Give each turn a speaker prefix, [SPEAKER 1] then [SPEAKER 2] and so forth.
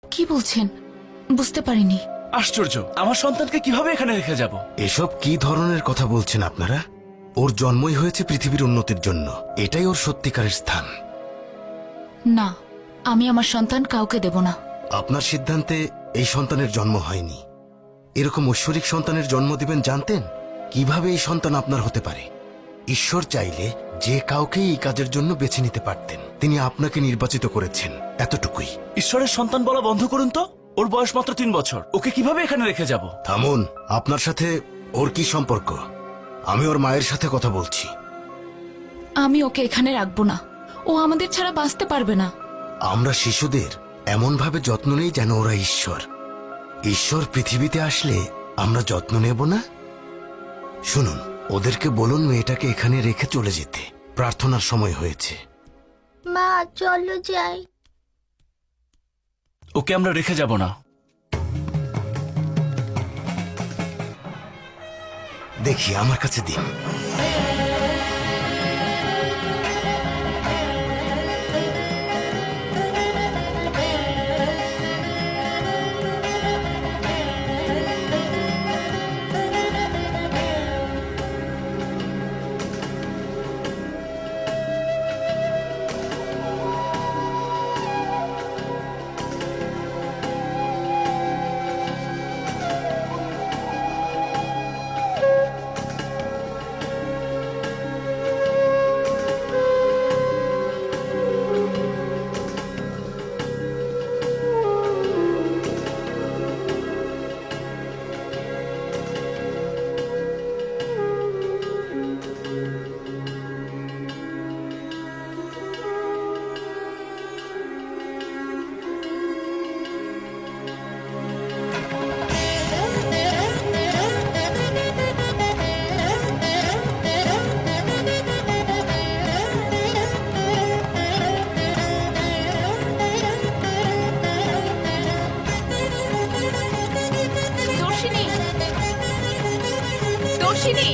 [SPEAKER 1] কি বলছেন? বুঝতে পারিনি।
[SPEAKER 2] আশ্চর্য, আমার সন্তানকে কিভাবে এখানে রেখে যাব?
[SPEAKER 3] এসব কি ধরনের কথা বলছেন আপনারা? ওর জন্মই হয়েছে পৃথিবীর উন্নতির জন্য। এটাই ওর সত্যিকারের স্থান।
[SPEAKER 1] না, আমি আমার সন্তান কাউকে দেব না।
[SPEAKER 3] আপনার সিদ্ধান্তে এই সন্তানের জন্ম হয়নি। এরকম ঐশ্বরিক সন্তানের জন্ম দিবেন জানতেন? কিভাবে এই সন্তান আপনার হতে পারে? ঈশ্বর চাইলে যে কাউকে এই কাজের জন্য বেছে নিতে পারতেন। তিনি আপনাকে নির্বাচিত করেছেন, এতটুকুই।
[SPEAKER 2] ঈশ্বরের সন্তান বলা বন্ধ করুন তো। ওর বয়স মাত্র 3 বছর। ওকে কিভাবে এখানে রেখে যাব?
[SPEAKER 3] থামুন। আপনার সাথে ওর কি সম্পর্ক? আমি ওর মায়ের সাথে কথা বলছি।
[SPEAKER 1] আমি ওকে এখানে রাখবো না। ও আমাদের ছাড়া বাঁচতে পারবে না।
[SPEAKER 3] আমরা শিশুদের এমনভাবে যত্ন নেই যেন ওরা ঈশ্বর। ঈশ্বর পৃথিবীতে আসলে আমরা যত্ন নেব না? শুনুন, ওদেরকে বলুন মেয়েটাকে এখানে রেখে চলে যেতে। প্রার্থনার সময় হয়েছে।
[SPEAKER 4] মা চলো যাই।
[SPEAKER 2] ওকে আমরা রেখে যাব না।
[SPEAKER 3] দেখি, আমার কাছে দিন।
[SPEAKER 1] দর্শিনী, দর্শিনী।